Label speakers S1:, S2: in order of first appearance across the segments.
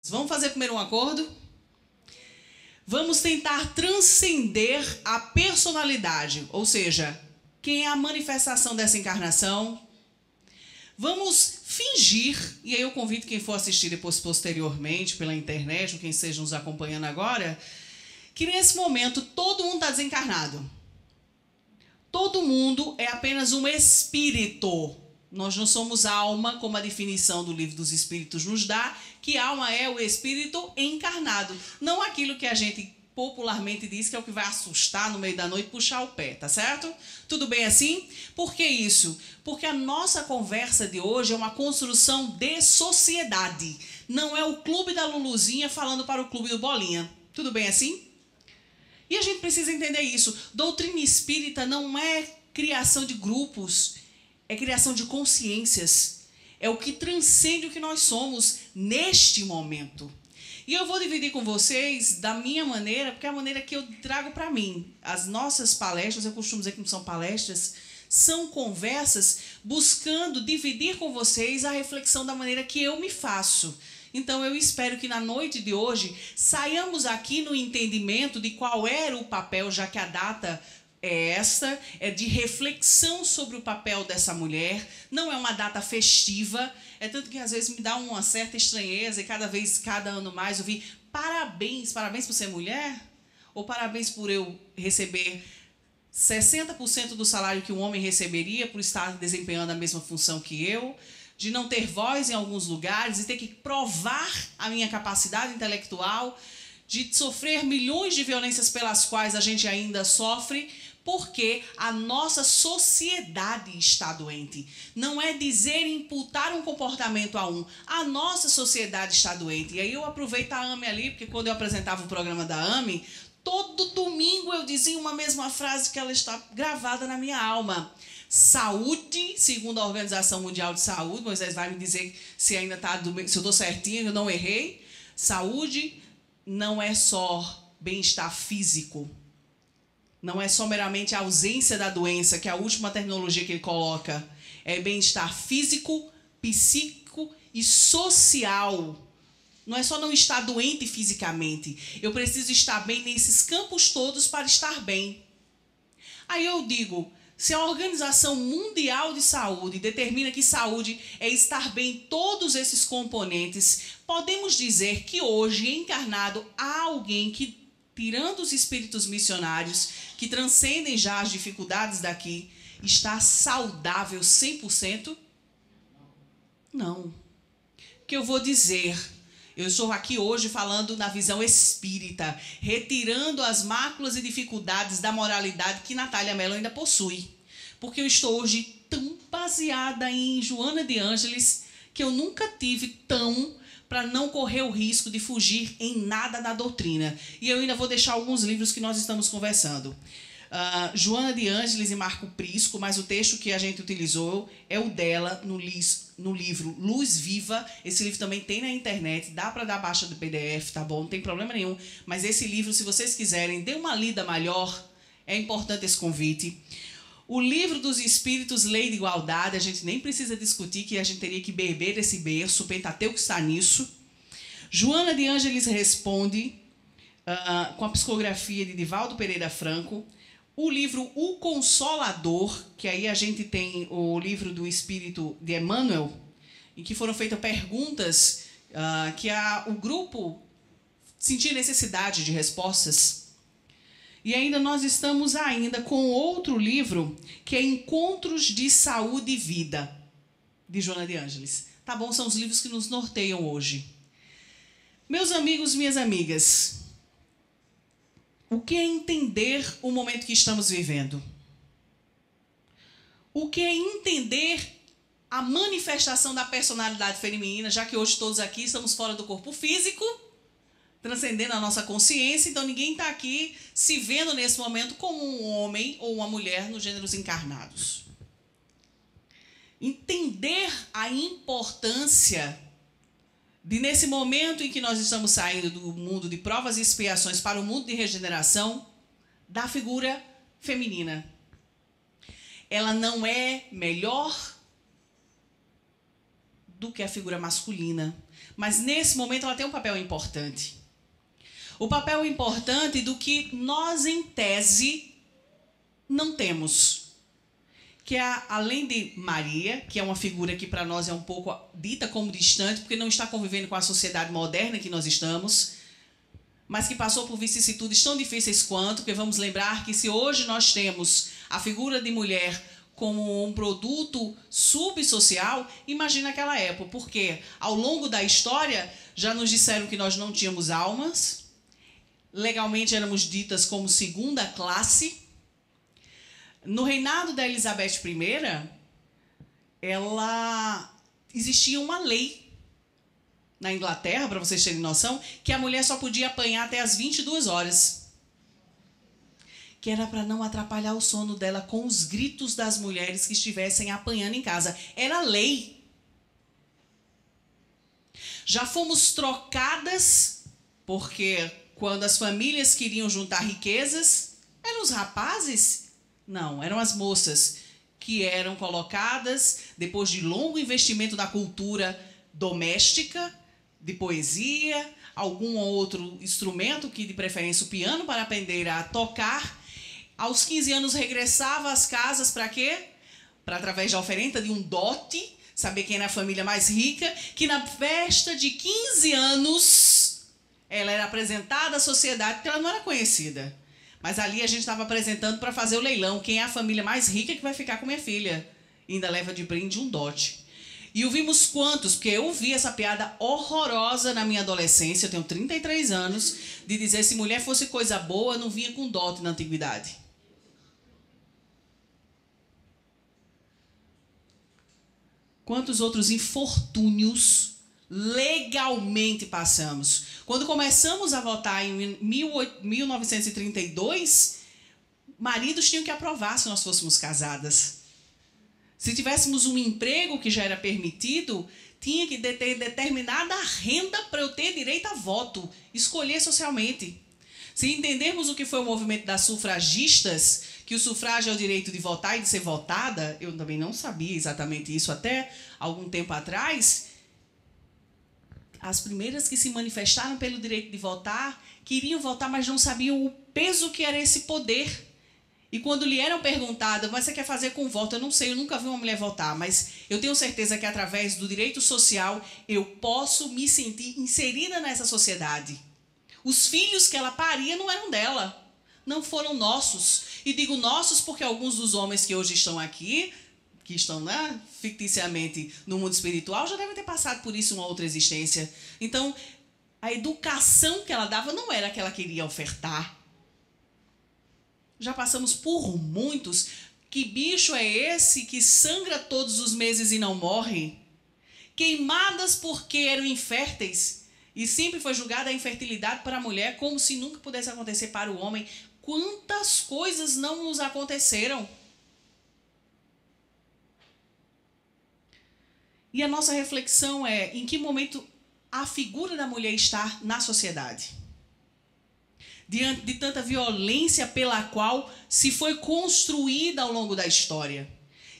S1: Vamos fazer primeiro um acordo? Vamos tentar transcender a personalidade, ou seja, quem é a manifestação dessa encarnação. Vamos fingir, e aí eu convido quem for assistir depois posteriormente pela internet, ou quem esteja nos acompanhando agora, que nesse momento todo mundo está desencarnado. Todo mundo é apenas um espírito. Nós não somos alma, como a definição do Livro dos Espíritos nos dá, que alma é o espírito encarnado. Não aquilo que a gente popularmente diz que é o que vai assustar no meio da noite e puxar o pé, tá certo? Tudo bem assim? Por que isso? Porque a nossa conversa de hoje é uma construção de sociedade. Não é o clube da Luluzinha falando para o clube do Bolinha. Tudo bem assim? E a gente precisa entender isso. Doutrina espírita não é criação de grupos, é criação de consciências. É o que transcende o que nós somos neste momento. E eu vou dividir com vocês da minha maneira, porque é a maneira que eu trago para mim. As nossas palestras, eu costumo dizer que não são palestras, são conversas buscando dividir com vocês a reflexão da maneira que eu me faço. Então eu espero que na noite de hoje saiamos aqui no entendimento de qual era o papel, já que a data é esta, é de reflexão sobre o papel dessa mulher. Não é uma data festiva, é tanto que às vezes me dá uma certa estranheza e cada ano mais eu vi parabéns por ser mulher, ou parabéns por eu receber 60% do salário que um homem receberia por estar desempenhando a mesma função que eu, de não ter voz em alguns lugares e ter que provar a minha capacidade intelectual, de sofrer milhões de violências pelas quais a gente ainda sofre, porque a nossa sociedade está doente. Não é dizer imputar um comportamento a um. A nossa sociedade está doente. E aí eu aproveito a AME ali, porque quando eu apresentava o programa da AME, todo domingo eu dizia uma mesma frase que ela está gravada na minha alma. Saúde, segundo a Organização Mundial de Saúde, Moisés vai me dizer se ainda está se eu estou certinho, eu não errei. Saúde não é só bem-estar físico. Não é só meramente a ausência da doença, que é a última terminologia que ele coloca. É bem-estar físico, psíquico e social. Não é só não estar doente fisicamente. Eu preciso estar bem nesses campos todos para estar bem. Aí eu digo, se a Organização Mundial de Saúde determina que saúde é estar bem em todos esses componentes, podemos dizer que hoje, encarnado, há alguém que, tirando os espíritos missionários, que transcendem já as dificuldades daqui, está saudável 100%? Não. O que eu vou dizer? Eu estou aqui hoje falando na visão espírita, retirando as máculas e dificuldades da moralidade que Natália Mello ainda possui. Porque eu estou hoje tão baseada em Joana de Ângeles que eu nunca tive tão para não correr o risco de fugir em nada da doutrina. E eu ainda vou deixar alguns livros que nós estamos conversando. Joana de Ângeles e Marco Prisco, mas o texto que a gente utilizou é o dela no livro Luz Viva. Esse livro também tem na internet, dá para dar baixa do PDF, tá bom? Não tem problema nenhum. Mas esse livro, se vocês quiserem, dê uma lida melhor, é importante esse convite. O Livro dos Espíritos, Lei de Igualdade, a gente nem precisa discutir que a gente teria que beber esse berço, o Pentateuco está nisso. Joana de Ângeles responde, com a psicografia de Divaldo Pereira Franco. O livro O Consolador, que aí a gente tem o livro do Espírito de Emmanuel, em que foram feitas perguntas que o grupo sentia necessidade de respostas. E ainda nós estamos com outro livro, que é Encontros de Saúde e Vida, de Joana de Ângeles. Tá bom? São os livros que nos norteiam hoje. Meus amigos, minhas amigas, o que é entender o momento que estamos vivendo? O que é entender a manifestação da personalidade feminina, já que hoje todos aqui estamos fora do corpo físico, transcendendo a nossa consciência, então ninguém está aqui se vendo nesse momento como um homem ou uma mulher nos gêneros encarnados. Entender a importância de, nesse momento em que nós estamos saindo do mundo de provas e expiações para o mundo de regeneração, da figura feminina. Ela não é melhor do que a figura masculina. Mas nesse momento ela tem um papel importante. O papel importante do que nós, em tese, não temos. Que é, além de Maria, que é uma figura que para nós é um pouco dita como distante, porque não está convivendo com a sociedade moderna que nós estamos, mas que passou por vicissitudes tão difíceis quanto, porque vamos lembrar que se hoje nós temos a figura de mulher como um produto subsocial, imagina aquela época, porque ao longo da história já nos disseram que nós não tínhamos almas, legalmente éramos ditas como segunda classe. No reinado da Elizabeth I, existia uma lei na Inglaterra, para vocês terem noção, que a mulher só podia apanhar até as 22 horas. Que era para não atrapalhar o sono dela com os gritos das mulheres que estivessem apanhando em casa. Era lei. Já fomos trocadas, porque quando as famílias queriam juntar riquezas, eram os rapazes? Não, eram as moças que eram colocadas, depois de longo investimento na cultura doméstica, de poesia, algum outro instrumento, que de preferência o piano, para aprender a tocar. Aos 15 anos regressava às casas para quê? Para, através da oferenda de um dote, saber quem era a família mais rica, que na festa de 15 anos ela era apresentada à sociedade, porque ela não era conhecida. Mas ali a gente estava apresentando para fazer o leilão, quem é a família mais rica que vai ficar com minha filha. E ainda leva de brinde um dote. E ouvimos quantos, porque eu ouvi essa piada horrorosa na minha adolescência, eu tenho 33 anos, de dizer se mulher fosse coisa boa, não vinha com dote na antiguidade. Quantos outros infortúnios legalmente passamos? Quando começamos a votar em 1932, maridos tinham que aprovar se nós fôssemos casadas. Se tivéssemos um emprego que já era permitido, tinha que ter determinada renda para eu ter direito a voto, escolher socialmente. Se entendermos o que foi o movimento das sufragistas, que o sufrágio é o direito de votar e de ser votada, eu também não sabia exatamente isso até algum tempo atrás. As primeiras que se manifestaram pelo direito de votar, queriam votar, mas não sabiam o peso que era esse poder. E quando lhe eram perguntadas, mas você quer fazer com voto? Eu não sei, eu nunca vi uma mulher votar, mas eu tenho certeza que através do direito social eu posso me sentir inserida nessa sociedade. Os filhos que ela paria não eram dela, não foram nossos. E digo nossos porque alguns dos homens que hoje estão aqui, que estão ficticiamente no mundo espiritual, já devem ter passado por isso em uma outra existência. Então, a educação que ela dava não era a que ela queria ofertar. Já passamos por muitos. Que bicho é esse que sangra todos os meses e não morre? Queimadas porque eram inférteis. E sempre foi julgada a infertilidade para a mulher como se nunca pudesse acontecer para o homem. Quantas coisas não nos aconteceram? E a nossa reflexão é: em que momento a figura da mulher está na sociedade? Diante de tanta violência pela qual se foi construída ao longo da história.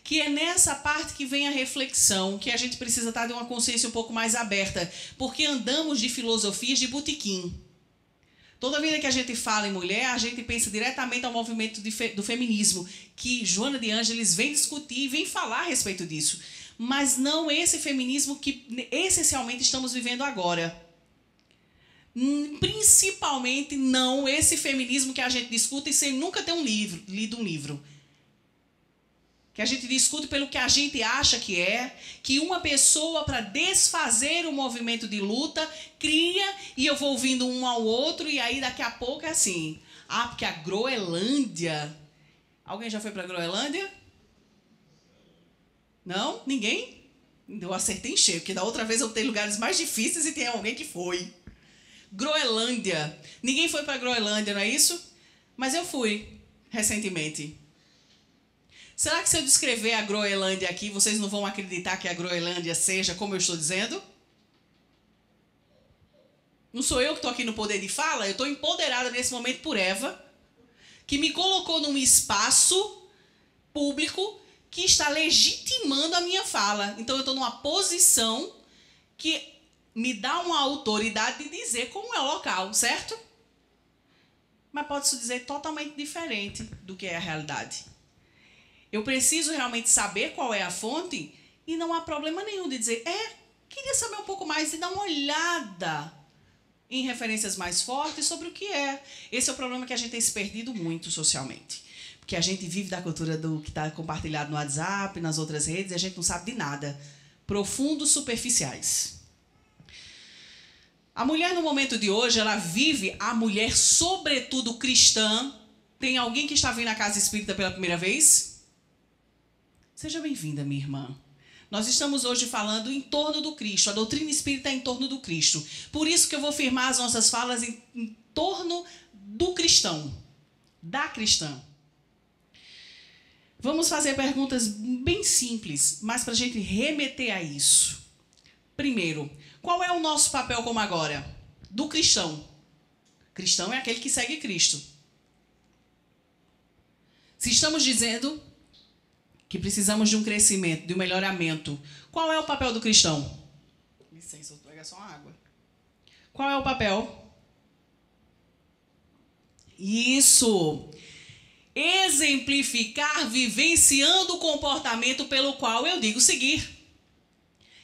S1: Que é nessa parte que vem a reflexão, que a gente precisa estar de uma consciência um pouco mais aberta, porque andamos de filosofias de botequim. Toda vida que a gente fala em mulher, a gente pensa diretamente ao movimento do feminismo, que Joana de Ângeles vem discutir e vem falar a respeito disso. Mas não esse feminismo que essencialmente estamos vivendo agora. Principalmente não esse feminismo que a gente discute sem nunca ter lido um livro. Que a gente discute pelo que a gente acha que uma pessoa, para desfazer o movimento de luta, cria, e eu vou ouvindo um ao outro, e aí daqui a pouco é assim, porque a Groenlândia... Alguém já foi para a Groenlândia? Não? Ninguém? Eu acertei em cheio, porque da outra vez eu tenho lugares mais difíceis e tem alguém que foi. Groenlândia. Ninguém foi para a Groenlândia, não é isso? Mas eu fui, recentemente. Será que se eu descrever a Groenlândia aqui, vocês não vão acreditar que a Groenlândia seja como eu estou dizendo? Não sou eu que estou aqui no poder de fala, eu estou empoderada nesse momento por Eva, que me colocou num espaço público que está legitimando a minha fala. Então eu estou numa posição que me dá uma autoridade de dizer como é o local, certo? Mas pode-se dizer totalmente diferente do que é a realidade. Eu preciso realmente saber qual é a fonte e não há problema nenhum de dizer, queria saber um pouco mais e dar uma olhada em referências mais fortes sobre o que é. Esse é o problema que a gente tem se perdido muito socialmente. Porque a gente vive da cultura do que está compartilhado no WhatsApp, nas outras redes, e a gente não sabe de nada. Profundos, superficiais. A mulher, no momento de hoje, ela vive, a mulher, sobretudo cristã. Tem alguém que está vindo à casa espírita pela primeira vez? Seja bem-vinda, minha irmã. Nós estamos hoje falando em torno do Cristo. A doutrina espírita é em torno do Cristo. Por isso que eu vou firmar as nossas falas em torno do cristão, da cristã. Vamos fazer perguntas bem simples, mas para a gente remeter a isso. Primeiro, qual é o nosso papel como agora? Do cristão. Cristão é aquele que segue Cristo. Se estamos dizendo que precisamos de um crescimento, de um melhoramento, qual é o papel do cristão? Licença, eu vou pegar só uma água. Qual é o papel? Isso! Exemplificar, vivenciando o comportamento pelo qual eu digo seguir.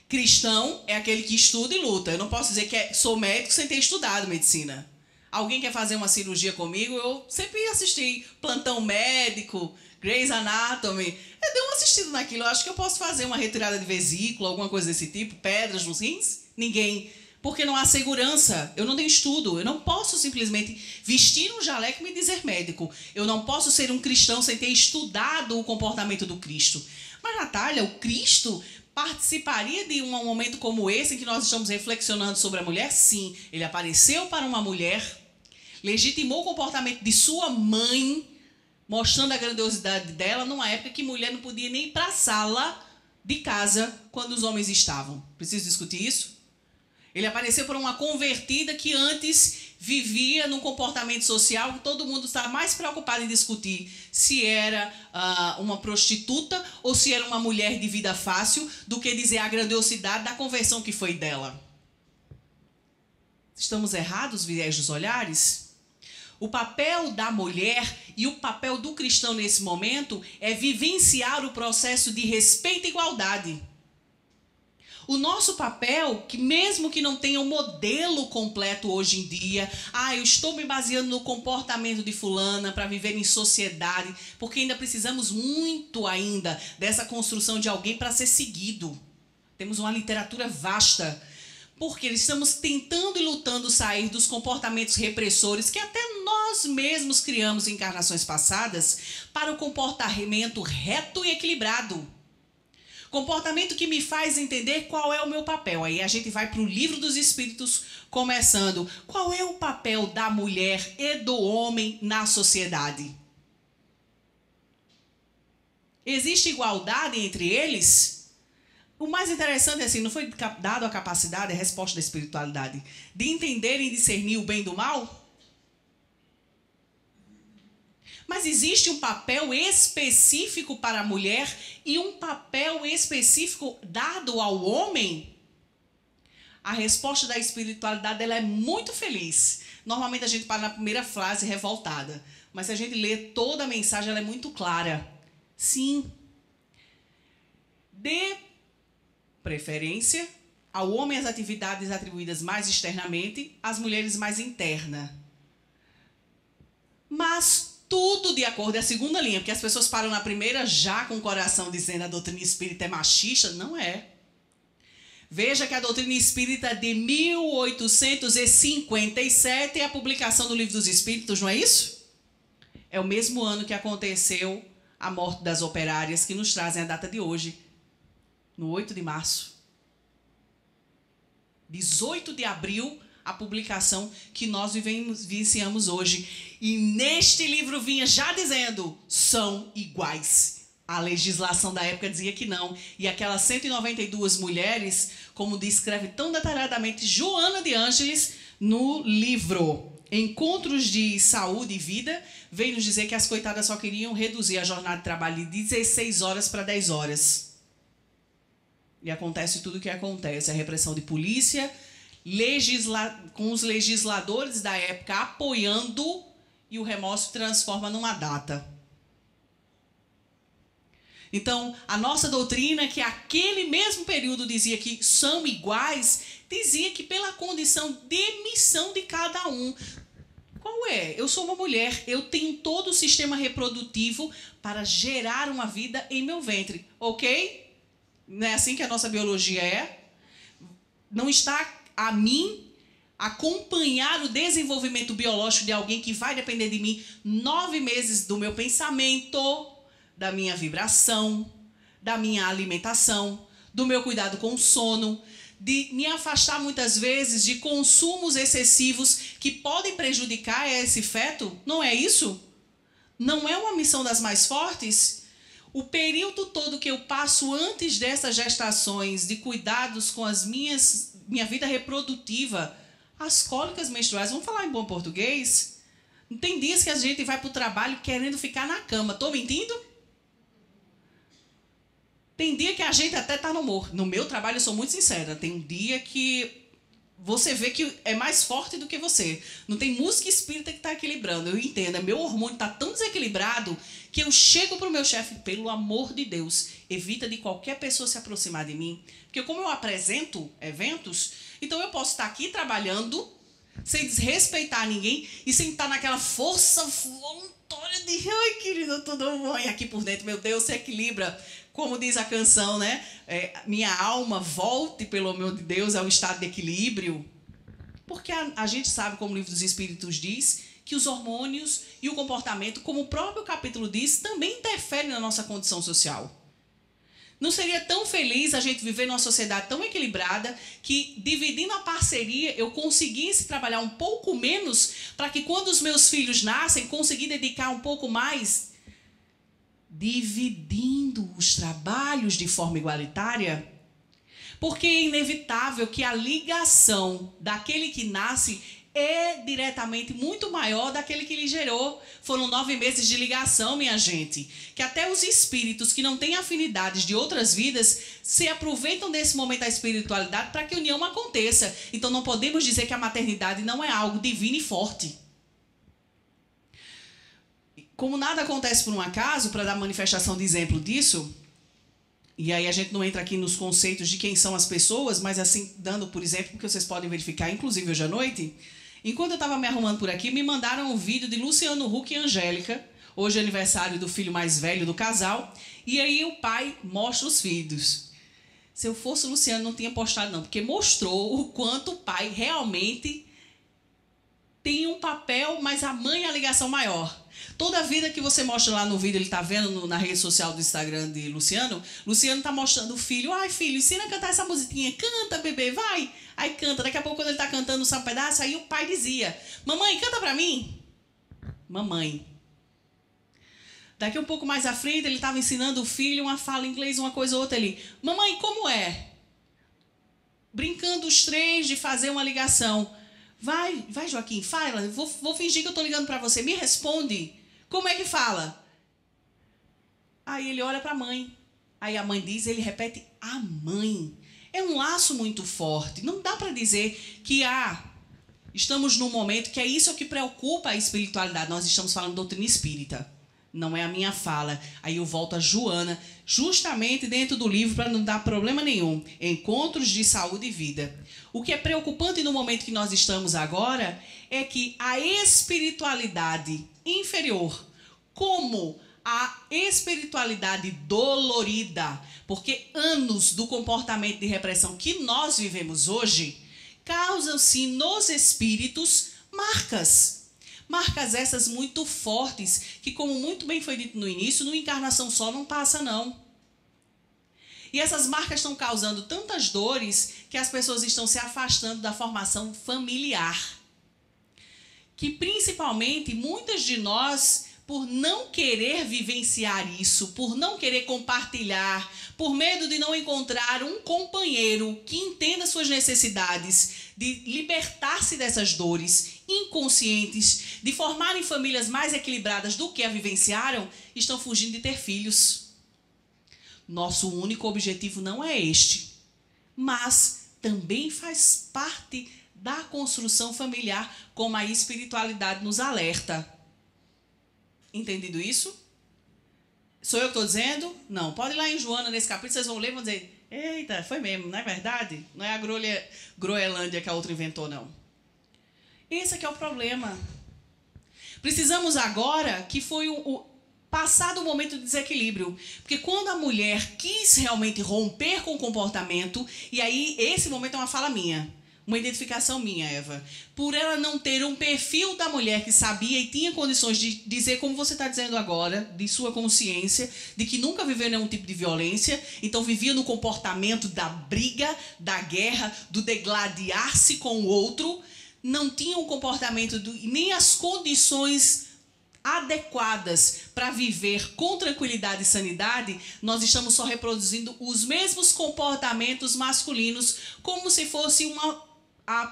S1: Cristão é aquele que estuda e luta. Eu não posso dizer que sou médico sem ter estudado medicina. Alguém quer fazer uma cirurgia comigo? Eu sempre assisti Plantão Médico, Grey's Anatomy. Eu dei uma assistida naquilo. Eu acho que eu posso fazer uma retirada de vesícula, alguma coisa desse tipo, pedras nos rins? Ninguém. Porque não há segurança. Eu não tenho estudo. Eu não posso simplesmente vestir um jaleco e me dizer médico. Eu não posso ser um cristão sem ter estudado o comportamento do Cristo. Mas, Natália, o Cristo participaria de um momento como esse, em que nós estamos reflexionando sobre a mulher? Sim. Ele apareceu para uma mulher, legitimou o comportamento de sua mãe, mostrando a grandiosidade dela, numa época que mulher não podia nem ir para a sala de casa quando os homens estavam. Preciso discutir isso? Ele apareceu por uma convertida que antes vivia num comportamento social que todo mundo estava mais preocupado em discutir se era uma prostituta ou se era uma mulher de vida fácil do que dizer a grandiosidade da conversão que foi dela. Estamos errados, viés dos olhares? O papel da mulher e o papel do cristão nesse momento é vivenciar o processo de respeito e igualdade. O nosso papel, que mesmo que não tenha um modelo completo hoje em dia, eu estou me baseando no comportamento de fulana para viver em sociedade, porque ainda precisamos muito ainda dessa construção de alguém para ser seguido. Temos uma literatura vasta, porque estamos tentando e lutando sair dos comportamentos repressores que até nós mesmos criamos em encarnações passadas para o comportamento reto e equilibrado. Comportamento que me faz entender qual é o meu papel. Aí a gente vai para o Livro dos Espíritos, começando. Qual é o papel da mulher e do homem na sociedade? Existe igualdade entre eles? O mais interessante é assim, não foi dado a capacidade, a resposta da espiritualidade, de entender e discernir o bem do mal? Mas existe um papel específico para a mulher e um papel específico dado ao homem? A resposta da espiritualidade ela é muito feliz. Normalmente a gente para na primeira frase revoltada. Mas se a gente lê toda a mensagem, ela é muito clara. Sim. Dê preferência ao homem as atividades atribuídas mais externamente, às mulheres mais interna. Mas tudo de acordo, é a segunda linha, porque as pessoas param na primeira já com o coração dizendo a doutrina espírita é machista. Não é. Veja que a doutrina espírita de 1857 é a publicação do Livro dos Espíritos, não é isso? É o mesmo ano que aconteceu a morte das operárias, que nos trazem a data de hoje, no 8 de março. 18 de abril, a publicação que nós vivenciamos hoje. E neste livro vinha já dizendo, são iguais. A legislação da época dizia que não. E aquelas 192 mulheres, como descreve tão detalhadamente Joana de Ângeles no livro Encontros de Saúde e Vida, veio nos dizer que as coitadas só queriam reduzir a jornada de trabalho de 16 horas para 10 horas. E acontece tudo o que acontece. A repressão de polícia, com os legisladores da época apoiando, e o remorso transforma numa data. Então, a nossa doutrina, que aquele mesmo período dizia que são iguais, dizia que pela condição de missão de cada um. Qual é? Eu sou uma mulher, eu tenho todo o sistema reprodutivo para gerar uma vida em meu ventre, ok? Não é assim que a nossa biologia é? Não está a mim acompanhar o desenvolvimento biológico de alguém que vai depender de mim 9 meses do meu pensamento, da minha vibração, da minha alimentação, do meu cuidado com o sono, de me afastar muitas vezes de consumos excessivos que podem prejudicar esse feto? Não é isso? Não é uma missão das mais fortes? O período todo que eu passo antes dessas gestações, de cuidados com minha vida reprodutiva, as cólicas menstruais, vamos falar em bom português? Não tem dias que a gente vai para o trabalho querendo ficar na cama. Estou mentindo? Tem dia que a gente até está no humor. No meu trabalho eu sou muito sincera. Tem um dia que você vê que é mais forte do que você. Não tem música espírita que está equilibrando. Eu entendo. Meu hormônio está tão desequilibrado que eu chego para o meu chefe, pelo amor de Deus, evita de qualquer pessoa se aproximar de mim. Porque como eu apresento eventos, então eu posso estar aqui trabalhando sem desrespeitar ninguém e sem estar naquela força voluntária de ai, querido, tudo bom. E aqui por dentro, meu Deus, se equilibra. Como diz a canção, né? Minha alma volte, pelo amor de Deus, ao estado de equilíbrio. Porque a gente sabe, como o Livro dos Espíritos diz, que os hormônios e o comportamento, como o próprio capítulo diz, também interferem na nossa condição social. Não seria tão feliz a gente viver numa sociedade tão equilibrada que, dividindo a parceria, eu conseguisse trabalhar um pouco menos para que, quando os meus filhos nascem, conseguir dedicar um pouco mais, dividindo os trabalhos de forma igualitária? Porque é inevitável que a ligação daquele que nasce é diretamente muito maior daquele que lhe gerou. Foram 9 meses de ligação, minha gente. Que até os espíritos que não têm afinidades de outras vidas se aproveitam desse momento da espiritualidade para que a união aconteça. Então não podemos dizer que a maternidade não é algo divino e forte. Como nada acontece por um acaso, para dar manifestação de exemplo disso, e aí a gente não entra aqui nos conceitos de quem são as pessoas, mas assim, dando por exemplo, porque vocês podem verificar, inclusive hoje à noite, enquanto eu estava me arrumando por aqui, me mandaram um vídeo de Luciano Huck e Angélica, hoje é aniversário do filho mais velho do casal, e aí o pai mostra os filhos. Se eu fosse o Luciano, não tinha postado não, porque mostrou o quanto o pai realmente tem um papel, mas a mãe é a ligação maior. Toda a vida que você mostra lá no vídeo, ele está vendo na rede social do Instagram de Luciano, Luciano está mostrando o filho, ai filho, ensina a cantar essa musiquinha, canta bebê, vai. Aí canta, daqui a pouco quando ele está cantando só um pedaço, aí o pai dizia, mamãe, canta para mim. Mamãe. Daqui um pouco mais à frente, ele estava ensinando o filho uma fala em inglês, uma coisa ou outra ali. Mamãe, como é? Brincando os três de fazer uma ligação. Vai, Joaquim, fala, vou fingir que eu estou ligando para você, me responde. Como é que fala? Aí ele olha para a mãe. Aí a mãe diz, ele repete, a mãe. É um laço muito forte. Não dá para dizer que estamos num momento que é isso que preocupa a espiritualidade. Nós estamos falando de doutrina espírita. Não é a minha fala. Aí eu volto a Joana, justamente dentro do livro, para não dar problema nenhum. Encontros de Saúde e Vida. O que é preocupante no momento que nós estamos agora é que a espiritualidade inferior, como a espiritualidade dolorida, porque anos do comportamento de repressão que nós vivemos hoje, causam-se nos espíritos marcas. Marcas essas muito fortes, que como muito bem foi dito no início, numa encarnação só não passa não. E essas marcas estão causando tantas dores que as pessoas estão se afastando da formação familiar. Que principalmente muitas de nós, por não querer vivenciar isso, por não querer compartilhar, por medo de não encontrar um companheiro que entenda suas necessidades, de libertar-se dessas dores inconscientes, de formarem famílias mais equilibradas do que a vivenciaram, estão fugindo de ter filhos. Nosso único objetivo não é este. mas também faz parte da construção familiar, como a espiritualidade nos alerta. Entendido isso? Sou eu que estou dizendo? Não. Pode ir lá em Joana, nesse capítulo, vocês vão ler e vão dizer, eita, foi mesmo, não é verdade? Não é a Groenlândia que a outra inventou, não. Esse aqui é o problema. Precisamos agora que foi passado o momento de desequilíbrio. Porque quando a mulher quis realmente romper com o comportamento, e aí esse momento é uma fala minha, uma identificação minha, Eva, por ela não ter um perfil da mulher que sabia e tinha condições de dizer, como você está dizendo agora, de sua consciência, de que nunca viveu nenhum tipo de violência, então vivia no comportamento da briga, da guerra, do degladiar-se com o outro, não tinha um comportamento, nem as condições adequadas para viver com tranquilidade e sanidade, nós estamos só reproduzindo os mesmos comportamentos masculinos, como se fosse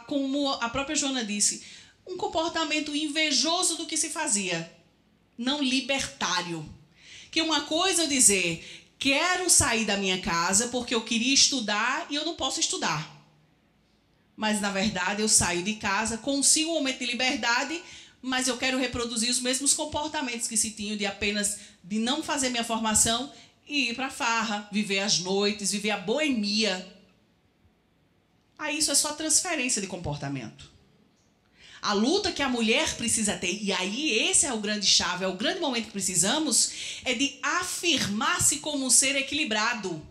S1: como a própria Joana disse, um comportamento invejoso do que se fazia, não libertário. Que uma coisa é eu dizer, quero sair da minha casa porque eu queria estudar e eu não posso estudar. Mas, na verdade, eu saio de casa, consigo um momento de liberdade, mas eu quero reproduzir os mesmos comportamentos que se tinham de não fazer minha formação e ir para a farra, viver as noites, viver a boemia. Aí isso é só transferência de comportamento. A luta que a mulher precisa ter, e aí esse é o grande chave, é o grande momento que precisamos, é de afirmar-se como um ser equilibrado.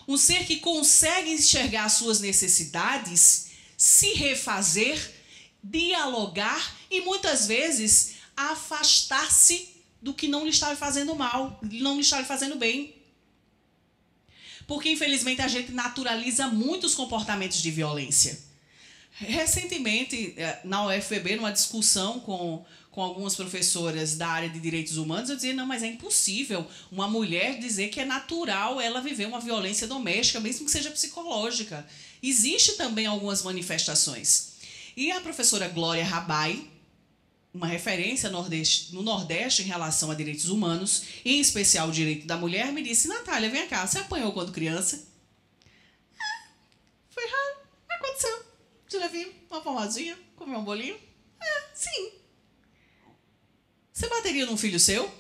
S1: Um ser que consegue enxergar as suas necessidades, se refazer, dialogar e muitas vezes afastar-se do que não lhe está fazendo mal, não lhe está fazendo bem. Porque infelizmente a gente naturaliza muitos comportamentos de violência. Recentemente, na UFPB, numa discussão com algumas professoras da área de direitos humanos, eu dizia, não, mas é impossível uma mulher dizer que é natural ela viver uma violência doméstica, mesmo que seja psicológica. Existe também algumas manifestações. E a professora Glória Rabai, uma referência no Nordeste em relação a direitos humanos, em especial o direito da mulher, me disse, Natália, vem cá, você apanhou quando criança? Foi raro, aconteceu. Você já viu uma pomadinha, comeu um bolinho? Sim. Você bateria num filho seu?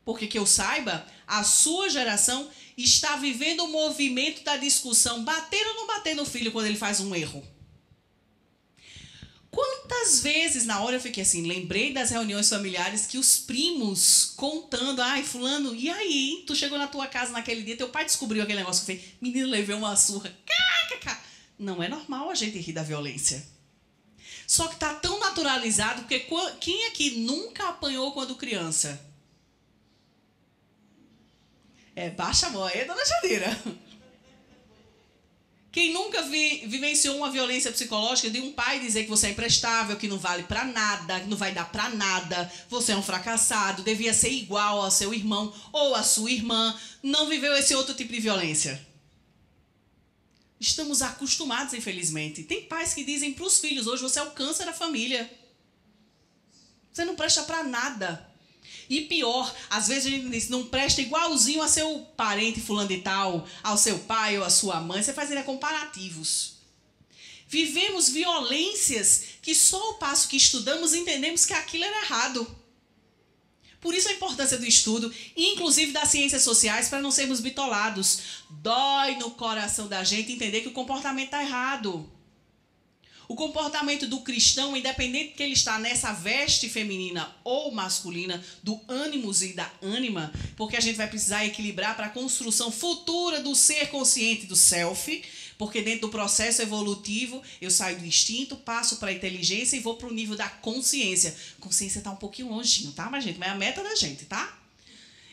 S1: Porque que eu saiba, a sua geração está vivendo o movimento da discussão bater ou não bater no filho quando ele faz um erro. Quantas vezes na hora eu fiquei assim, lembrei das reuniões familiares que os primos contando, ai fulano, e aí? Tu chegou na tua casa naquele dia, teu pai descobriu aquele negócio que fez, menino, levei uma surra. Não é normal a gente rir da violência. Só que está tão naturalizado, porque quem aqui nunca apanhou quando criança? Baixa a mão aí, dona Jadira. Quem nunca vivenciou uma violência psicológica de um pai dizer que você é imprestável, que não vale para nada, que não vai dar para nada, você é um fracassado, devia ser igual ao seu irmão ou à sua irmã, não viveu esse outro tipo de violência? Estamos acostumados, infelizmente. Tem pais que dizem para os filhos, hoje você é o câncer da família. Você não presta para nada. E pior, às vezes a gente diz, não presta igualzinho a seu parente fulano de tal, ao seu pai ou à sua mãe. Você faz comparativos. Vivemos violências que só ao passo que estudamos entendemos que aquilo era errado. Por isso a importância do estudo, inclusive das ciências sociais, para não sermos bitolados. Dói no coração da gente entender que o comportamento está errado. O comportamento do cristão, independente que ele está nessa veste feminina ou masculina, do ânimos e da ânima, porque a gente vai precisar equilibrar para a construção futura do ser consciente do self, porque dentro do processo evolutivo eu saio do instinto, passo para a inteligência e vou para o nível da consciência. A consciência está um pouquinho longinho, tá, mas, gente? Mas é a meta da gente, tá?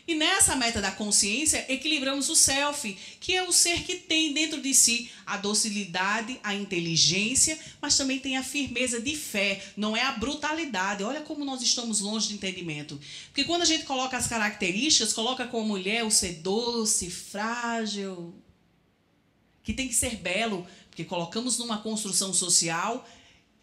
S1: E nessa meta da consciência, equilibramos o self, que é o ser que tem dentro de si a docilidade, a inteligência, mas também tem a firmeza de fé, não é a brutalidade. Olha como nós estamos longe de entendimento. Porque quando a gente coloca as características, coloca como mulher o ser doce, frágil, que tem que ser belo, porque colocamos numa construção social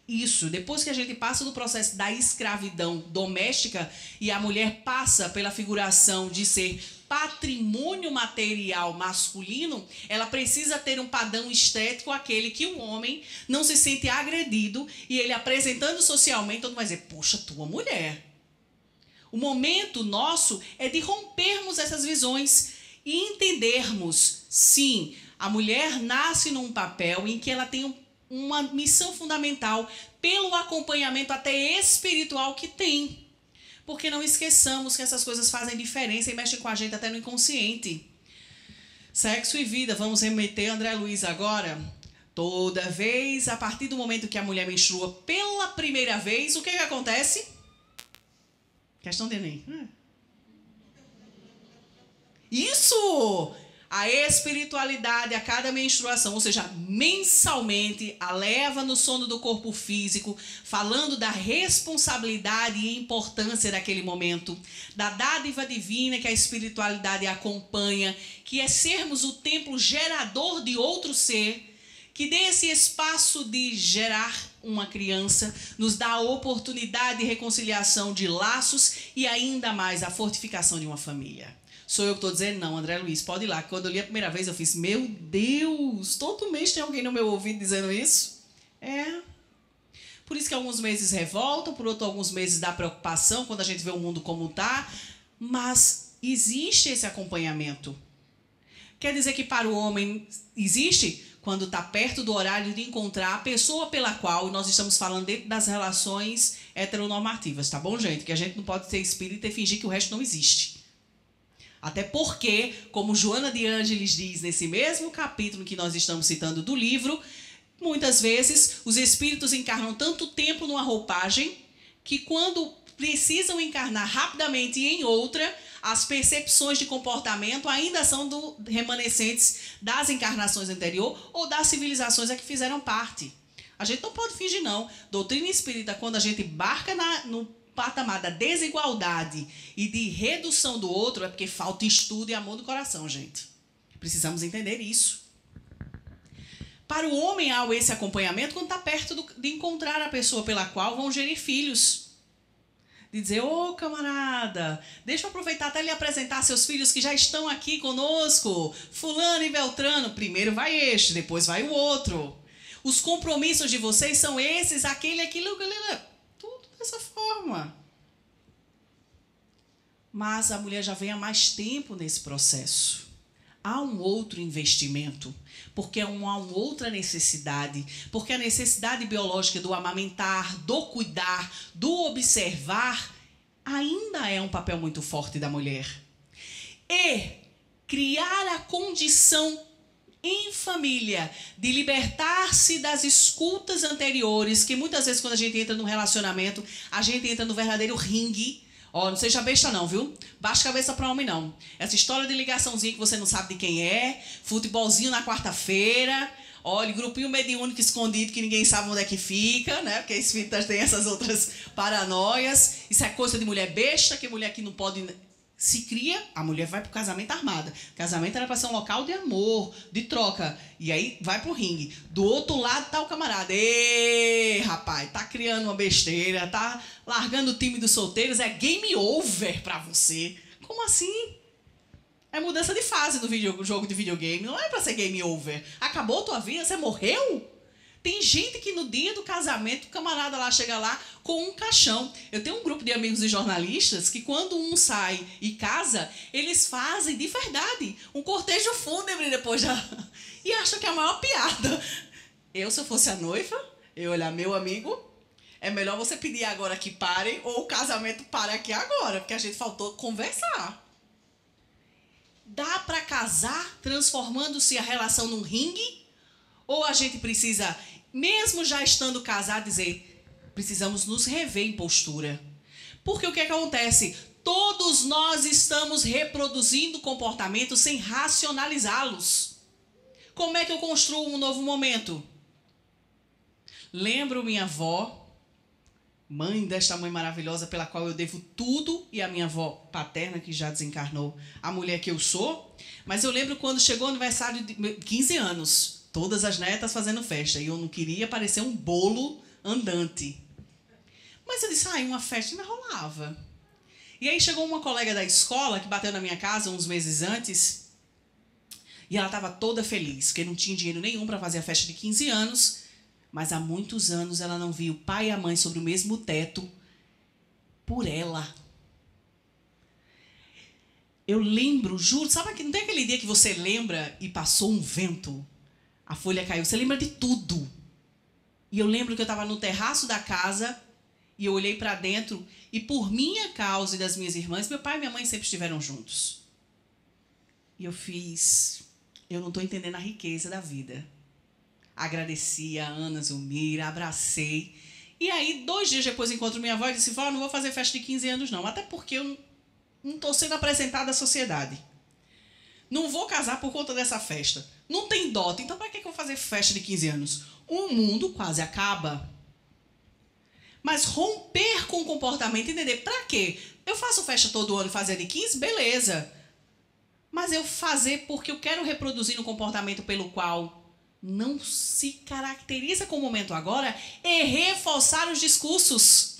S1: isso, depois que a gente passa do processo da escravidão doméstica e a mulher passa pela figuração de ser patrimônio material masculino, ela precisa ter um padrão estético, aquele que o homem não se sente agredido e ele apresentando socialmente, todo mundo vai dizer, poxa, tua mulher. O momento nosso é de rompermos essas visões e entendermos, sim, a mulher nasce num papel em que ela tem uma missão fundamental pelo acompanhamento até espiritual que tem. Porque não esqueçamos que essas coisas fazem diferença e mexem com a gente até no inconsciente. Sexo e vida, vamos remeter André Luiz agora. Toda vez, a partir do momento que a mulher menstrua pela primeira vez, o que acontece? Questão de Enem. Isso! A espiritualidade a cada menstruação, ou seja, mensalmente, a leva no sono do corpo físico, falando da responsabilidade e importância daquele momento, da dádiva divina que a espiritualidade acompanha, que é sermos o templo gerador de outro ser, que desse espaço de gerar uma criança, nos dá a oportunidade de reconciliação de laços e ainda mais a fortificação de uma família. Sou eu que estou dizendo? Não, André Luiz, pode ir lá. Quando eu li a primeira vez, eu fiz, meu Deus, todo mês tem alguém no meu ouvido dizendo isso? É. Por isso que alguns meses revoltam, por outro, alguns meses dá preocupação, quando a gente vê o mundo como está. Mas existe esse acompanhamento. Quer dizer que para o homem existe quando está perto do horário de encontrar a pessoa pela qual nós estamos falando dentro das relações heteronormativas, tá bom, gente? Que a gente não pode ser espírita e fingir que o resto não existe. Até porque, como Joana de Ângeles diz nesse mesmo capítulo que nós estamos citando do livro, muitas vezes os espíritos encarnam tanto tempo numa roupagem que quando precisam encarnar rapidamente em outra, as percepções de comportamento ainda são remanescentes das encarnações anteriores ou das civilizações a que fizeram parte. A gente não pode fingir, não. Doutrina espírita, quando a gente embarca no patamar da desigualdade e de redução do outro, é porque falta estudo e amor do coração, gente. Precisamos entender isso. Para o homem, há esse acompanhamento quando está perto de encontrar a pessoa pela qual vão gerir filhos. De dizer, ô camarada, deixa eu aproveitar até lhe apresentar seus filhos que já estão aqui conosco. Fulano e Beltrano, primeiro vai este, depois vai o outro. Os compromissos de vocês são esses, aquele, aquilo, tudo dessa forma. Mas a mulher já vem há mais tempo nesse processo. Há um outro investimento, porque há uma outra necessidade, porque a necessidade biológica do amamentar, do cuidar, do observar, ainda é um papel muito forte da mulher. E criar a condição em família de libertar-se das escutas anteriores, que muitas vezes quando a gente entra num relacionamento, a gente entra no verdadeiro ringue. Ó, não seja besta não, viu? Baixa a cabeça para homem não. Essa história de ligaçãozinha que você não sabe de quem é, futebolzinho na quarta-feira, olha, grupinho mediúnico escondido que ninguém sabe onde é que fica, né? Porque espíritas têm essas outras paranoias. Isso é coisa de mulher besta, que mulher que não pode... Se cria, a mulher vai pro casamento armada. Casamento era para ser um local de amor, de troca. E aí vai pro ringue. Do outro lado tá o camarada. Ê, rapaz, tá criando uma besteira, tá largando o time dos solteiros, é game over pra você. Como assim? É mudança de fase no jogo de videogame. Não é pra ser game over. Acabou tua vida, você morreu? Tem gente que no dia do casamento, o camarada lá chega lá com um caixão. Eu tenho um grupo de amigos e jornalistas que quando um sai e casa, eles fazem de verdade um cortejo fúnebre depois já. E acham que é a maior piada. Eu, se eu fosse a noiva, eu olhar, meu amigo, é melhor você pedir agora que parem ou o casamento pare aqui agora, porque a gente faltou conversar. Dá para casar transformando-se a relação num ringue? Ou a gente precisa, mesmo já estando casado, dizer, precisamos nos rever em postura. Porque o que acontece? Todos nós estamos reproduzindo comportamentos sem racionalizá-los. Como é que eu construo um novo momento? Lembro minha avó, mãe desta mãe maravilhosa pela qual eu devo tudo, e a minha avó paterna, que já desencarnou, a mulher que eu sou. Mas eu lembro quando chegou o aniversário de 15 anos, todas as netas fazendo festa, e eu não queria parecer um bolo andante. Mas eu disse, uma festa ainda rolava. E aí chegou uma colega da escola que bateu na minha casa uns meses antes. E ela estava toda feliz, porque não tinha dinheiro nenhum para fazer a festa de 15 anos. Mas há muitos anos ela não via o pai e a mãe sobre o mesmo teto por ela. Eu lembro, juro, sabe que não tem aquele dia que você lembra e passou um vento? A folha caiu, você lembra de tudo. E eu lembro que eu estava no terraço da casa e eu olhei para dentro e por minha causa e das minhas irmãs, meu pai e minha mãe sempre estiveram juntos. E eu não estou entendendo a riqueza da vida. Agradeci a Ana Zulmira, abracei. E aí, 2 dias depois, encontro minha avó e disse, vó, não vou fazer festa de 15 anos não, até porque eu não estou sendo apresentada à sociedade. Não vou casar por conta dessa festa. Não tem dota, então para que eu vou fazer festa de 15 anos? O mundo quase acaba. Mas romper com o comportamento, entender para quê? Eu faço festa todo ano e fazer de 15, beleza. Mas eu fazer porque eu quero reproduzir um comportamento pelo qual não se caracteriza com o momento agora é reforçar os discursos.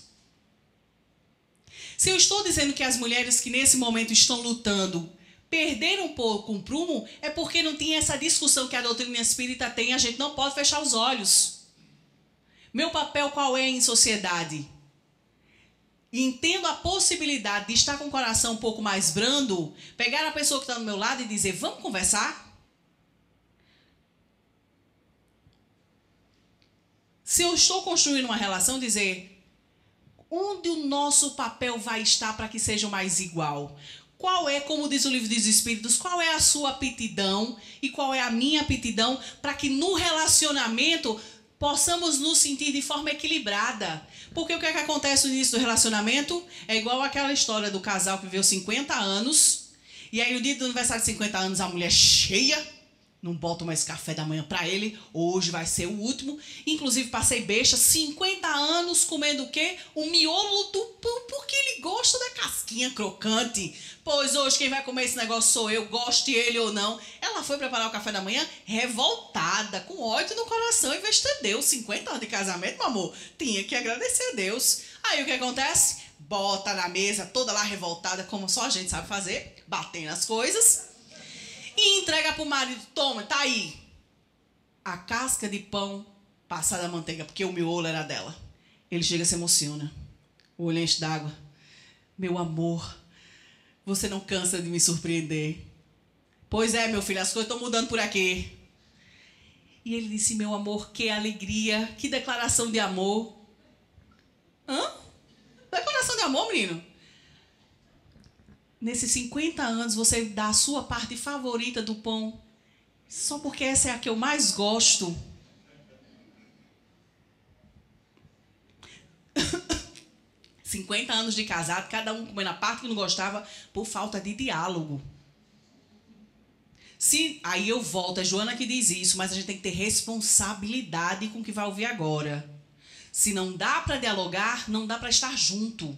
S1: Se eu estou dizendo que as mulheres que nesse momento estão lutando perderam um pouco o prumo, é porque não tem essa discussão que a doutrina espírita tem, a gente não pode fechar os olhos. Meu papel qual é em sociedade? E entendo a possibilidade de estar com o coração um pouco mais brando, pegar a pessoa que está do meu lado e dizer, vamos conversar? Se eu estou construindo uma relação, dizer, onde o nosso papel vai estar para que seja mais igual? Qual é, como diz o livro dos Espíritos, qual é a sua aptidão e qual é a minha aptidão para que no relacionamento possamos nos sentir de forma equilibrada? Porque o que é que acontece no início do relacionamento? É igual aquela história do casal que viveu 50 anos e aí no dia do aniversário de 50 anos a mulher cheia, não boto mais café da manhã para ele, hoje vai ser o último. Inclusive passei besta, 50 anos comendo o quê? O miolo do pão, porque ele gosta da casquinha crocante. Pois hoje quem vai comer esse negócio sou eu, goste ele ou não. Ela foi preparar o café da manhã revoltada, com ódio no coração, em vez de Deus. 50 anos de casamento, meu amor, tinha que agradecer a Deus. Aí o que acontece? Bota na mesa, toda lá revoltada, como só a gente sabe fazer, batendo as coisas. E entrega pro marido, toma, tá aí. A casca de pão passada a manteiga, porque o miolo era dela. Ele chega e se emociona. O olho enche d'água. Meu amor, você não cansa de me surpreender. Pois é, meu filho, as coisas estão mudando por aqui. E ele disse, meu amor, que alegria, que declaração de amor. Hã? Declaração de amor, menino? Nesses 50 anos, você dá a sua parte favorita do pão, só porque essa é a que eu mais gosto. ...50 anos de casado, cada um comendo a parte que não gostava, por falta de diálogo. Aí eu volto, é Joana que diz isso, mas a gente tem que ter responsabilidade com o que vai ouvir agora. Se não dá para dialogar, não dá para estar junto.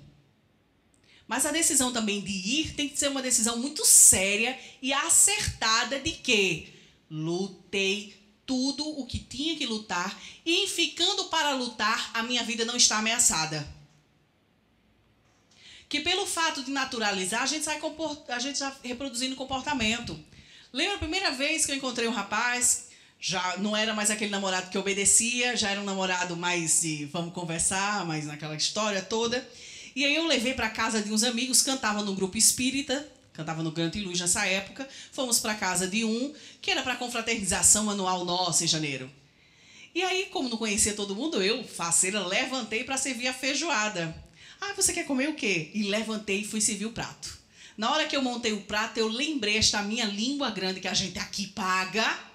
S1: Mas a decisão também de ir tem que ser uma decisão muito séria e acertada de que lutei tudo o que tinha que lutar e em ficando para lutar, a minha vida não está ameaçada. Que pelo fato de naturalizar, a gente já reproduzindo comportamento. Lembra a primeira vez que eu encontrei um rapaz, já não era mais aquele namorado que obedecia, já era um namorado mais de vamos conversar, mais naquela história toda. E aí eu levei para casa de uns amigos, cantava no grupo espírita, cantava no Canto e Luz nessa época. Fomos para casa de um, que era para a confraternização anual nossa em janeiro. E aí, como não conhecia todo mundo, eu, faceira, levantei para servir a feijoada. Ah, você quer comer o quê? E levantei e fui servir o prato. Na hora que eu montei o prato, eu lembrei esta minha língua grande que a gente aqui paga.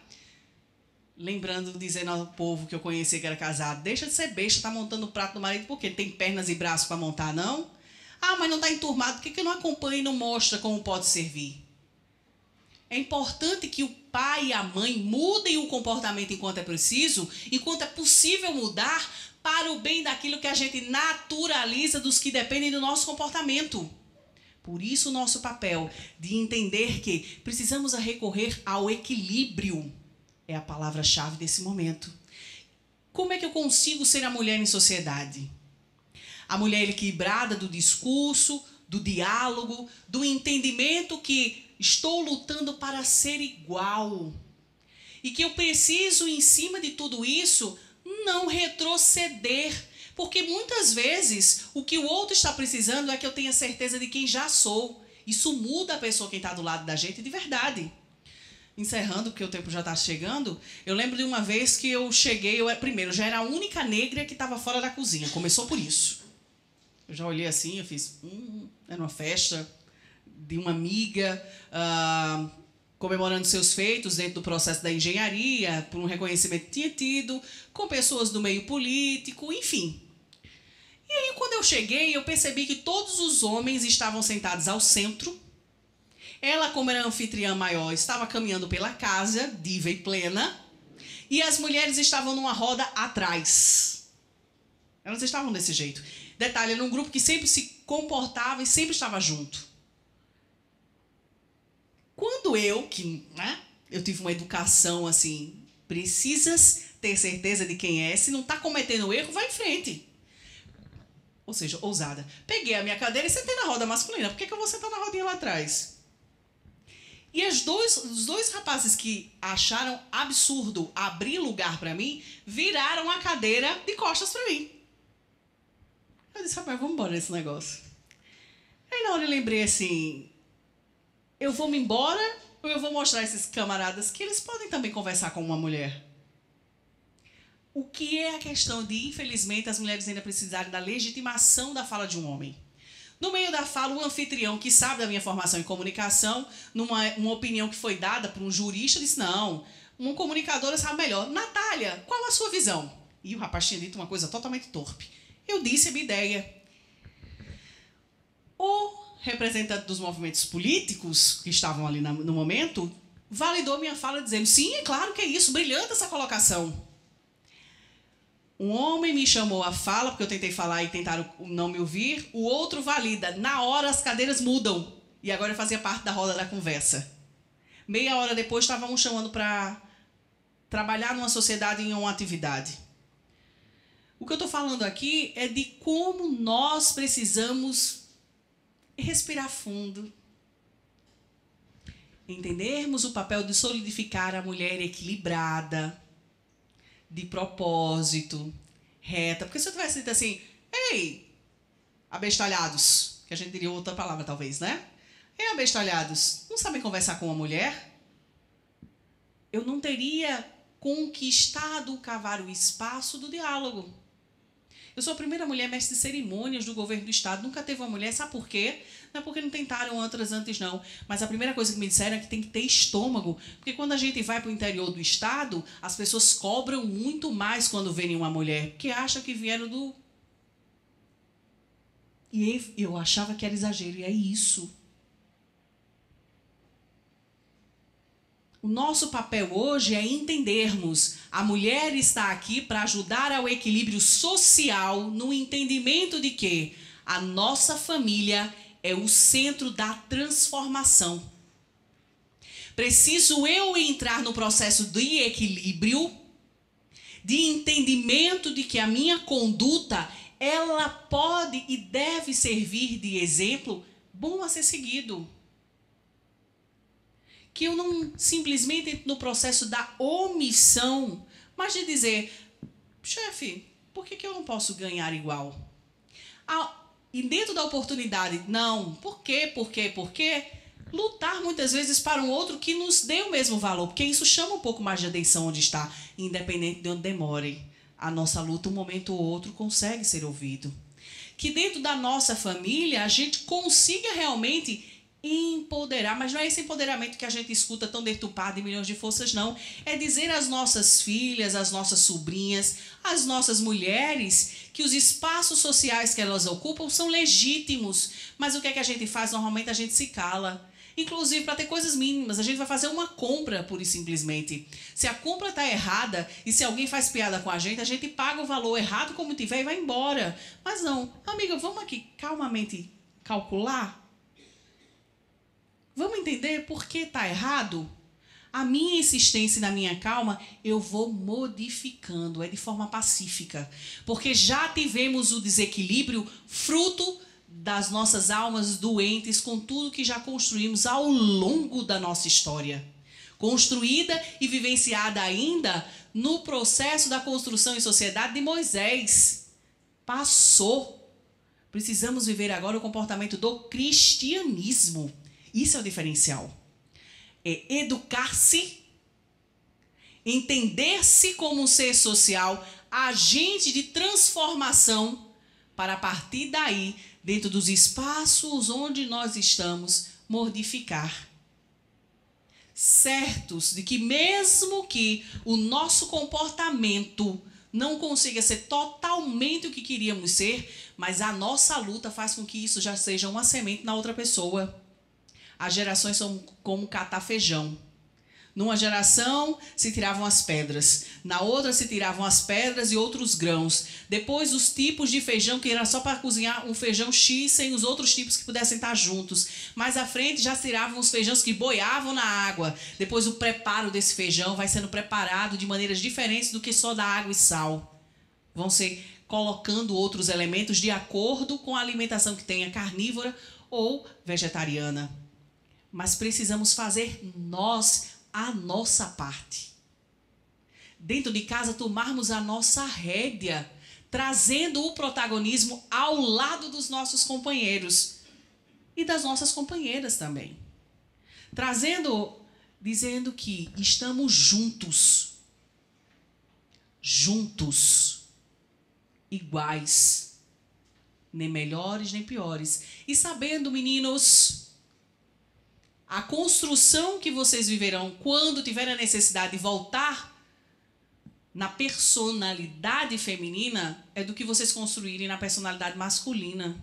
S1: Lembrando, dizendo ao povo que eu conhecia que era casado, deixa de ser besta, tá montando o prato do marido, porque ele tem pernas e braços para montar, não? Ah, mas não está enturmado, por que não acompanha e não mostra como pode servir? É importante que o pai e a mãe mudem o comportamento enquanto é preciso, enquanto é possível mudar para o bem daquilo que a gente naturaliza dos que dependem do nosso comportamento. Por isso o nosso papel de entender que precisamos recorrer ao equilíbrio é a palavra-chave desse momento. Como é que eu consigo ser a mulher em sociedade? A mulher equilibrada do discurso, do diálogo, do entendimento que estou lutando para ser igual. E que eu preciso, em cima de tudo isso, não retroceder. Porque muitas vezes o que o outro está precisando é que eu tenha certeza de quem já sou. Isso muda a pessoa que está do lado da gente de verdade. Encerrando, porque o tempo já está chegando, eu lembro de uma vez que eu cheguei, primeiro, já era a única negra que estava fora da cozinha. Começou por isso. Eu já olhei assim, eu fiz, era uma festa de uma amiga, comemorando seus feitos dentro do processo da engenharia, por um reconhecimento que tinha tido, com pessoas do meio político, enfim. E aí, quando eu cheguei, eu percebi que todos os homens estavam sentados ao centro. Ela, como era anfitriã maior, estava caminhando pela casa, diva e plena, e as mulheres estavam numa roda atrás. Elas estavam desse jeito. Detalhe, era um grupo que sempre se comportava e sempre estava junto. Quando eu tive uma educação assim, precisas ter certeza de quem é, se não está cometendo erro, vai em frente. Ou seja, ousada. Peguei a minha cadeira e sentei na roda masculina. Por que eu vou sentar na rodinha lá atrás? E os dois rapazes que acharam absurdo abrir lugar para mim, viraram a cadeira de costas para mim. Eu disse, rapaz, vamos embora desse negócio. Aí na hora eu lembrei assim, eu vou me embora ou eu vou mostrar a esses camaradas que eles podem também conversar com uma mulher? O que é a questão de, infelizmente, as mulheres ainda precisarem da legitimação da fala de um homem? No meio da fala, o anfitrião, que sabe da minha formação em comunicação, uma opinião que foi dada por um jurista, disse, não, uma comunicadora sabe melhor. Natália, qual a sua visão? E o rapaz tinha dito uma coisa totalmente torpe. Eu disse a minha ideia. O representante dos movimentos políticos, que estavam ali no momento, validou minha fala dizendo, sim, é claro que é isso, brilhante essa colocação. Um homem me chamou a fala, porque eu tentei falar e tentaram não me ouvir. O outro valida. Na hora, as cadeiras mudam. E agora eu fazia parte da roda da conversa. Meia hora depois, estavam chamando para trabalhar numa sociedade em uma atividade. O que eu estou falando aqui é de como nós precisamos respirar fundo. Entendermos o papel de solidificar a mulher equilibrada, de propósito, reta. Porque se eu tivesse dito assim, ei, abestalhados, que a gente diria outra palavra talvez, né? Ei, abestalhados, não sabem conversar com uma mulher? Eu não teria conquistado cavar o espaço do diálogo. Eu sou a primeira mulher mestre de cerimônias do governo do estado. Nunca teve uma mulher, sabe por quê? Não é porque não tentaram outras antes, não. Mas a primeira coisa que me disseram é que tem que ter estômago. Porque quando a gente vai para o interior do estado, as pessoas cobram muito mais quando vêem uma mulher. Porque acham que vieram do... E eu achava que era exagero. E é isso. O nosso papel hoje é entendermos a mulher está aqui para ajudar ao equilíbrio social no entendimento de que a nossa família é o centro da transformação. Preciso eu entrar no processo de equilíbrio, de entendimento de que a minha conduta, ela pode e deve servir de exemplo bom a ser seguido. Que eu não simplesmente entro no processo da omissão, mas de dizer, chefe, por que eu não posso ganhar igual? E dentro da oportunidade, não, por quê? Lutar muitas vezes para um outro que nos dê o mesmo valor, porque isso chama um pouco mais de atenção onde está, independente de onde demore. A nossa luta, um momento ou outro, consegue ser ouvido. Que dentro da nossa família, a gente consiga realmente empoderar, mas não é esse empoderamento que a gente escuta tão deturpado em milhões de forças, não. É dizer às nossas filhas, às nossas sobrinhas, às nossas mulheres, que os espaços sociais que elas ocupam são legítimos. Mas o que é que a gente faz? Normalmente a gente se cala. Inclusive, para ter coisas mínimas, a gente vai fazer uma compra, pura e simplesmente. Se a compra está errada e se alguém faz piada com a gente paga o valor errado como tiver e vai embora. Mas não, amiga, vamos aqui calmamente calcular? Vamos entender por que está errado? a minha insistência e na minha calma, eu vou modificando, é de forma pacífica. Porque já tivemos o desequilíbrio fruto das nossas almas doentes com tudo que já construímos ao longo da nossa história. Construída e vivenciada ainda no processo da construção em sociedade de Moisés. Passou. Precisamos viver agora o comportamento do cristianismo. Isso é o diferencial. É educar-se, entender-se como um ser social, agente de transformação, para a partir daí, dentro dos espaços onde nós estamos, modificar. Certos de que mesmo que o nosso comportamento não consiga ser totalmente o que queríamos ser, mas a nossa luta faz com que isso já seja uma semente na outra pessoa. As gerações são como catar feijão. Numa geração se tiravam as pedras, na outra se tiravam as pedras e outros grãos. Depois os tipos de feijão, que era só para cozinhar um feijão X sem os outros tipos que pudessem estar juntos. Mais à frente já se tiravam os feijões que boiavam na água. Depois o preparo desse feijão vai sendo preparado de maneiras diferentes do que só da água e sal. Vão ser colocando outros elementos de acordo com a alimentação que tenha, carnívora ou vegetariana. Mas precisamos fazer nós a nossa parte. Dentro de casa, tomarmos a nossa rédea, trazendo o protagonismo ao lado dos nossos companheiros e das nossas companheiras também. Dizendo que estamos juntos, iguais, nem melhores nem piores. E sabendo, meninos, a construção que vocês viverão quando tiverem a necessidade de voltar na personalidade feminina é do que vocês construírem na personalidade masculina.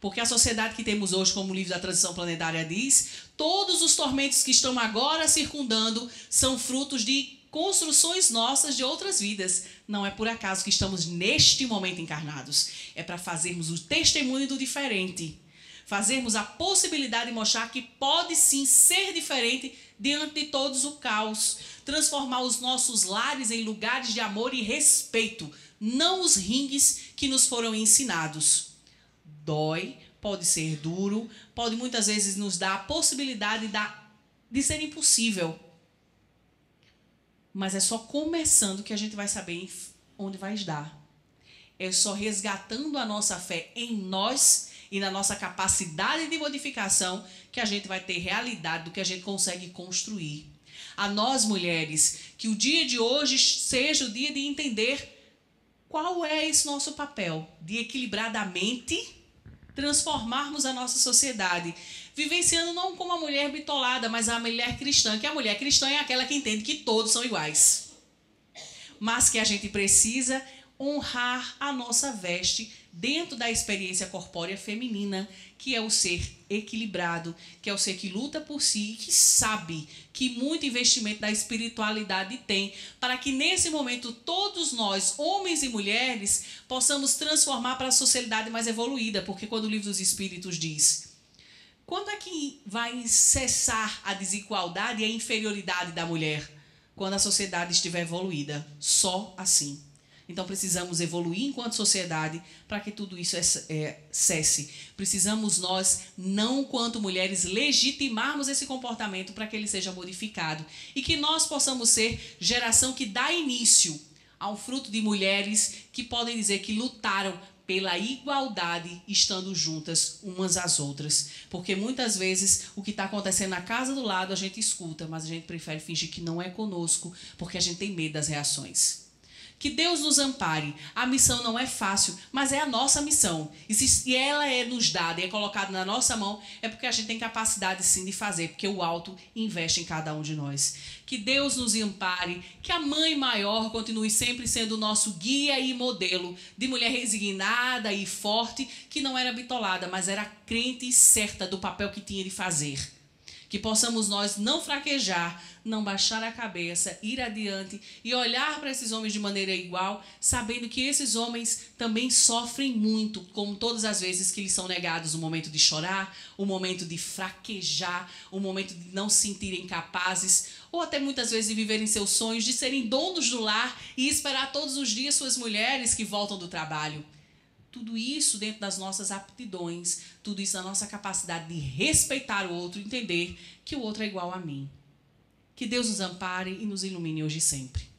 S1: Porque a sociedade que temos hoje, como o livro da Transição Planetária diz, todos os tormentos que estão agora circundando são frutos de construções nossas de outras vidas. Não é por acaso que estamos neste momento encarnados. É para fazermos o testemunho do diferente. Fazermos a possibilidade de mostrar que pode sim ser diferente diante de todos o caos. Transformar os nossos lares em lugares de amor e respeito, não os ringues que nos foram ensinados. Dói, pode ser duro, pode muitas vezes nos dar a possibilidade de ser impossível. Mas é só começando que a gente vai saber onde vai dar. É só resgatando a nossa fé em nós e na nossa capacidade de modificação que a gente vai ter realidade do que a gente consegue construir. A nós, mulheres, que o dia de hoje seja o dia de entender qual é esse nosso papel, de equilibradamente transformarmos a nossa sociedade, vivenciando não como a mulher bitolada, mas a mulher cristã, que a mulher cristã é aquela que entende que todos são iguais, mas que a gente precisa honrar a nossa veste dentro da experiência corpórea feminina, que é o ser equilibrado, que é o ser que luta por si e que sabe que muito investimento da espiritualidade tem, para que nesse momento todos nós, homens e mulheres, possamos transformar para a sociedade mais evoluída, porque quando o Livro dos Espíritos diz: quando é que vai cessar a desigualdade e a inferioridade da mulher? Quando a sociedade estiver evoluída. Só assim. Então, precisamos evoluir enquanto sociedade para que tudo isso cesse. Precisamos nós, não quanto mulheres, legitimarmos esse comportamento para que ele seja modificado. E que nós possamos ser geração que dá início a um fruto de mulheres que podem dizer que lutaram pela igualdade, estando juntas umas às outras. Porque muitas vezes o que está acontecendo na casa do lado a gente escuta, mas a gente prefere fingir que não é conosco, porque a gente tem medo das reações. Que Deus nos ampare. A missão não é fácil, mas é a nossa missão. E se ela é nos dada e é colocada na nossa mão, é porque a gente tem capacidade sim de fazer, porque o alto investe em cada um de nós. Que Deus nos ampare, que a Mãe Maior continue sempre sendo o nosso guia e modelo de mulher resignada e forte, que não era bitolada, mas era crente e certa do papel que tinha de fazer. Que possamos nós não fraquejar, não baixar a cabeça, ir adiante e olhar para esses homens de maneira igual, sabendo que esses homens também sofrem muito, como todas as vezes que lhes são negados o momento de chorar, o momento de fraquejar, o momento de não se sentirem capazes, ou até muitas vezes de viverem seus sonhos, de serem donos do lar e esperar todos os dias suas mulheres que voltam do trabalho. Tudo isso dentro das nossas aptidões, tudo isso na nossa capacidade de respeitar o outro, entender que o outro é igual a mim. Que Deus nos ampare e nos ilumine hoje e sempre.